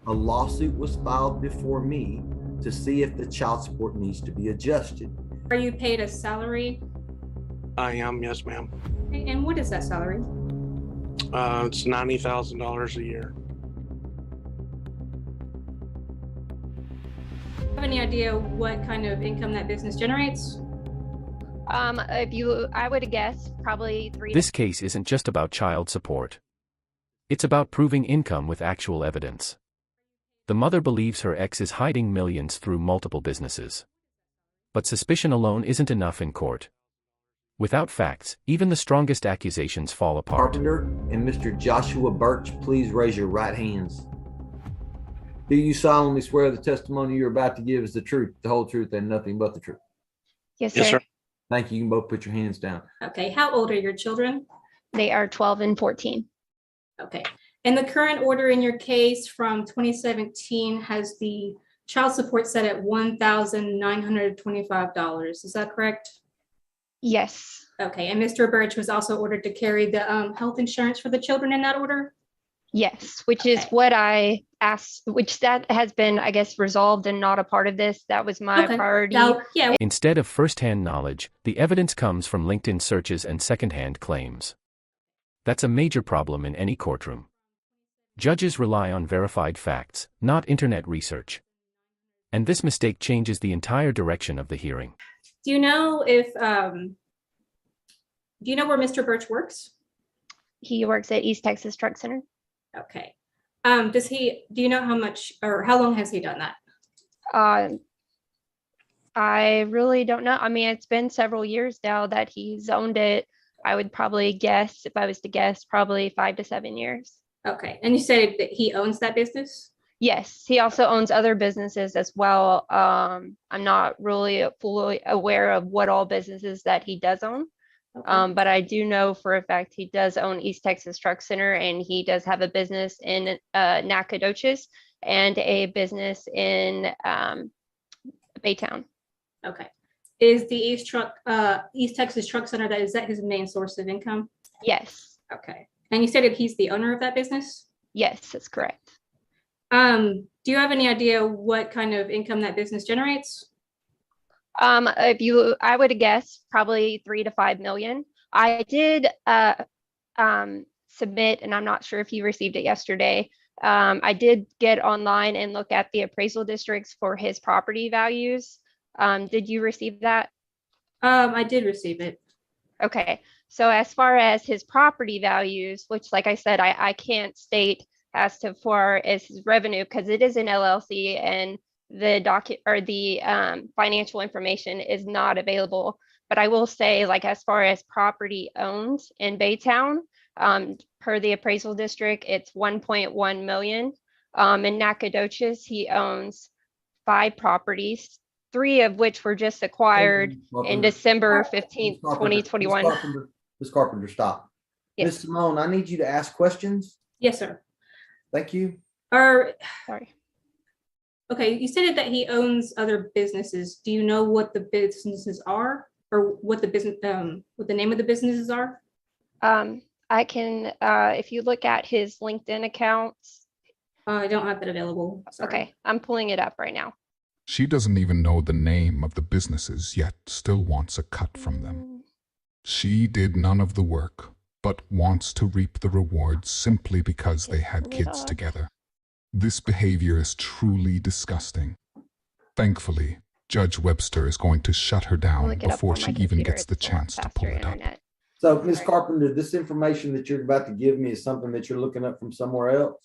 A lawsuit was filed before me to see if the child support needs to be adjusted. Are you paid a salary? I am, yes, ma'am. And what is that salary? It's $90,000 a year. Do you have any idea what kind of income that business generates? I would guess probably three. This case isn't just about child support. It's about proving income with actual evidence. The mother believes her ex is hiding millions through multiple businesses. But suspicion alone isn't enough in court. Without facts, even the strongest accusations fall apart. Carpenter and Mr. Joshua Birch, please raise your right hands. Do you solemnly swear the testimony you're about to give is the truth, the whole truth, and nothing but the truth? Yes, sir. Yes, sir. Thank you. You can both put your hands down. Okay, how old are your children? They are 12 and 14. Okay, and the current order in your case from 2017 has the child support set at $1,925. Is that correct? Yes. Okay, and Mr. Birch was also ordered to carry the health insurance for the children in that order? Yes, which is what I asked, which that has been, I guess, resolved and not a part of this. That was my priority. Now, yeah. Instead of first-hand knowledge, the evidence comes from LinkedIn searches and second-hand claims. That's a major problem in any courtroom. Judges rely on verified facts, not internet research. And this mistake changes the entire direction of the hearing. Do you know if, do you know where Mr. Birch works? He works at East Texas Truck Center. Okay. Do you know how much or how long has he done that? I really don't know. I mean, it's been several years now that he's owned it. I would probably guess, if I was to guess, probably 5 to 7 years. Okay. And you said that he owns that business? Yes, he also owns other businesses as well. I'm not really fully aware of what all businesses that he does own. Okay. But I do know for a fact he does own East Texas Truck Center, and he does have a business in Nacogdoches and a business in Baytown. Okay. Is the East Texas Truck Center, is that his main source of income? Yes. Okay. And you said that he's the owner of that business? Yes, that's correct. Do you have any idea what kind of income that business generates? I would guess probably 3 to 5 million. I did submit, and I'm not sure if you received it yesterday. I did get online and look at the appraisal districts for his property values. Did you receive that? I did receive it. Okay. So as far as his property values, which like I said, I can't state as to far as his revenue because it is an LLC and the financial information is not available. But I will say, like, as far as property owned in Baytown, per the appraisal district, it's 1.1 million. In Nacogdoches, he owns 5 properties, 3 of which were just acquired in December 15th, 2021. Ms. Carpenter, stop. Yes. Ms. Simone, I need you to ask questions. Yes, sir. Thank you. Sorry. Okay, you said that he owns other businesses. Do you know what the businesses are, or what the name of the businesses are? I can, if you look at his LinkedIn accounts. I don't have that available. Sorry. Okay, I'm pulling it up right now. She doesn't even know the name of the businesses, yet still wants a cut from them. She did none of the work, but wants to reap the rewards simply because they had kids together. This behavior is truly disgusting. Thankfully, Judge Webster is going to shut her down before she even gets the chance to pull it up. So, Ms. Carpenter, this information that you're about to give me is something that you're looking up from somewhere else?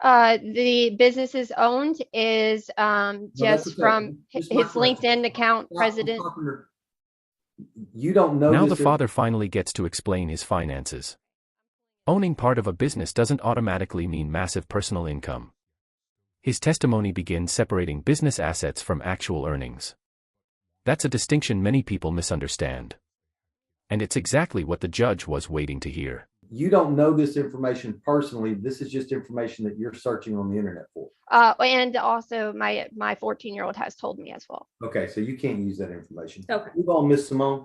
The businesses owned is just from his LinkedIn account, President. Carpenter, you don't know. Now the father finally gets to explain his finances. Owning part of a business doesn't automatically mean massive personal income. His testimony begins separating business assets from actual earnings. That's a distinction many people misunderstand. And it's exactly what the judge was waiting to hear. You don't know this information personally. This is just information that you're searching on the internet for. And also my 14-year-old has told me as well. Okay, so you can't use that information. Okay. Move on, Miss Simone.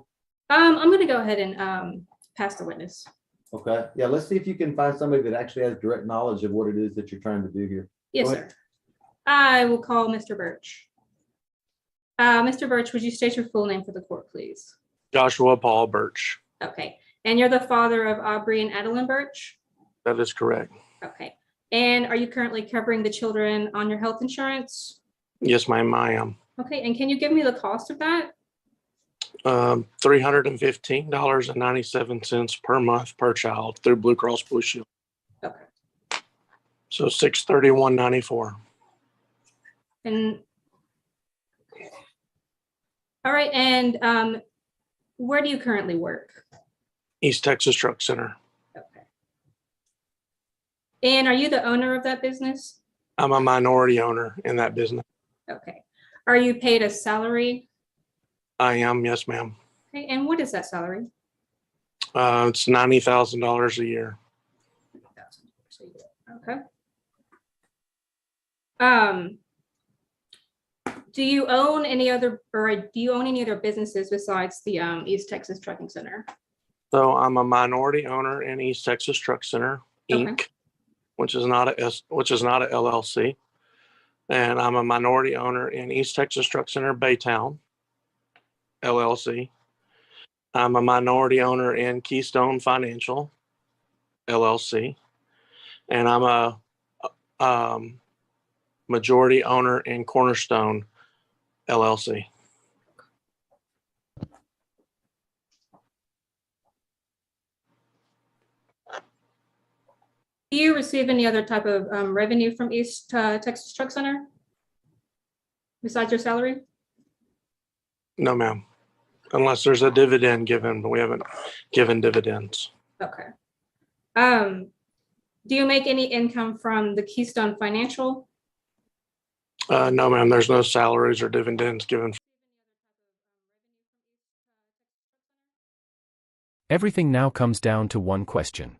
I'm going to go ahead and pass the witness. Okay. Yeah, let's see if you can find somebody that actually has direct knowledge of what it is that you're trying to do here. Yes, Go sir. ahead. I will call Mr. Birch. Mr. Birch, would you state your full name for the court, please? Joshua Paul Birch. Okay. And you're the father of Aubrey and Adeline Birch? That is correct. Okay. And are you currently covering the children on your health insurance? Yes, ma'am, I am. Okay. And can you give me the cost of that? $315.97 per month per child through Blue Cross Blue Shield. Okay. So $631.94. And all right. And where do you currently work? East Texas Truck Center. Okay. And are you the owner of that business? I'm a minority owner in that business. Okay. Are you paid a salary? I am, yes, ma'am. Okay. And what is that salary? It's $90,000 a year. Okay. Do you own any other businesses besides the East Texas Trucking Center? So I'm a minority owner in East Texas Truck Center, Inc., Okay. which is not a LLC. And I'm a minority owner in East Texas Truck Center, Baytown, LLC. I'm a minority owner in Keystone Financial, LLC. And I'm a majority owner in Cornerstone, LLC. Do you receive any other type of revenue from East Texas Truck Center besides your salary? No, ma'am. Unless there's a dividend given, but we haven't given dividends. Okay. Do you make any income from the Keystone Financial? No, ma'am. There's no salaries or dividends given. Everything now comes down to one question.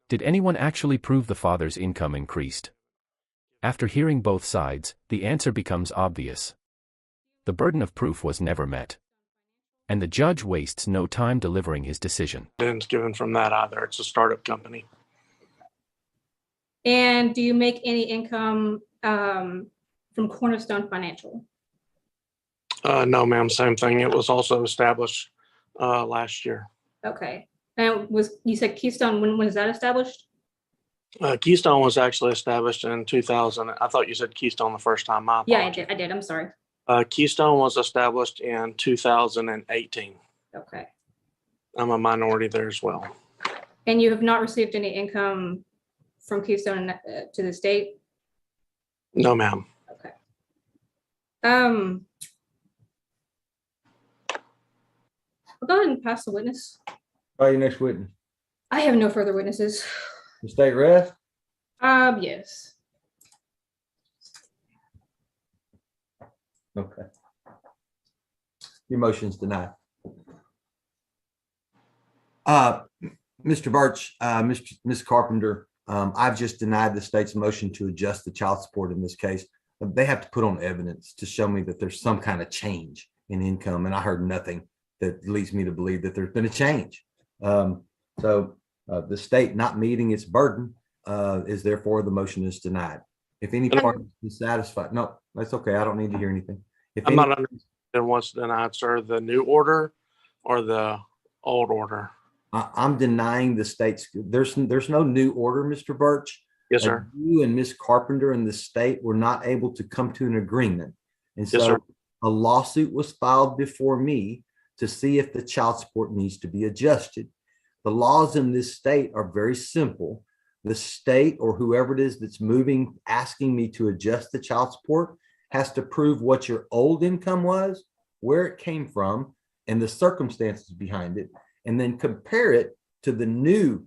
Did anyone actually prove the father's income increased? After hearing both sides, the answer becomes obvious. The burden of proof was never met. And the judge wastes no time delivering his decision. Dividends given from that either. It's a startup company. And do you make any income from Cornerstone Financial? No, ma'am. Same thing. It was also established last year. Okay. And you said Keystone, when was that established? Keystone was actually established in 2000. I thought you said Keystone the first time. My Yeah, apologies. I did. I'm sorry. Keystone was established in 2018. Okay. I'm a minority there as well. And you have not received any income from Keystone to the state? No, ma'am. Okay. I'll go ahead and pass the witness. Call your next witness. I have no further witnesses. The state rest? Yes. Okay. Your motion's denied. Mr. Birch, Ms. Carpenter, I've just denied the state's motion to adjust the child support in this case. They have to put on evidence to show me that there's some kind of change in income, and I heard nothing that leads me to believe that there's been a change. So the state not meeting its burden is therefore the motion is denied. If any party is satisfied, no, that's okay. I don't need to hear anything. If I'm any, not understanding what's denied, sir. The new order or the old order? I'm denying the state's. There's no new order, Mr. Birch. Yes, sir. You and Ms. Carpenter and the state were not able to come to an agreement, and so Yes, sir. a lawsuit was filed before me to see if the child support needs to be adjusted. The laws in this state are very simple. The state or whoever it is that's moving, asking me to adjust the child support, has to prove what your old income was, where it came from, and the circumstances behind it, and then compare it to the new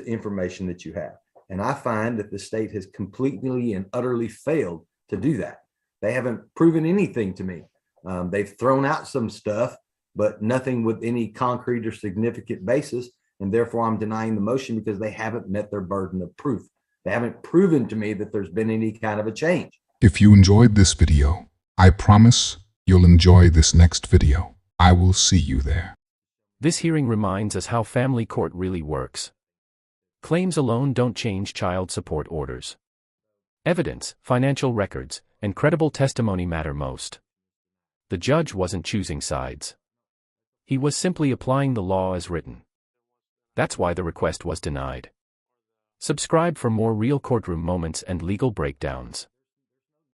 information that you have. And I find that the state has completely and utterly failed to do that. They haven't proven anything to me. They've thrown out some stuff, but nothing with any concrete or significant basis. And therefore, I'm denying the motion because they haven't met their burden of proof. They haven't proven to me that there's been any kind of a change. If you enjoyed this video, I promise you'll enjoy this next video. I will see you there. This hearing reminds us how family court really works. Claims alone don't change child support orders. Evidence, financial records, and credible testimony matter most. The judge wasn't choosing sides. He was simply applying the law as written. That's why the request was denied. Subscribe for more real courtroom moments and legal breakdowns.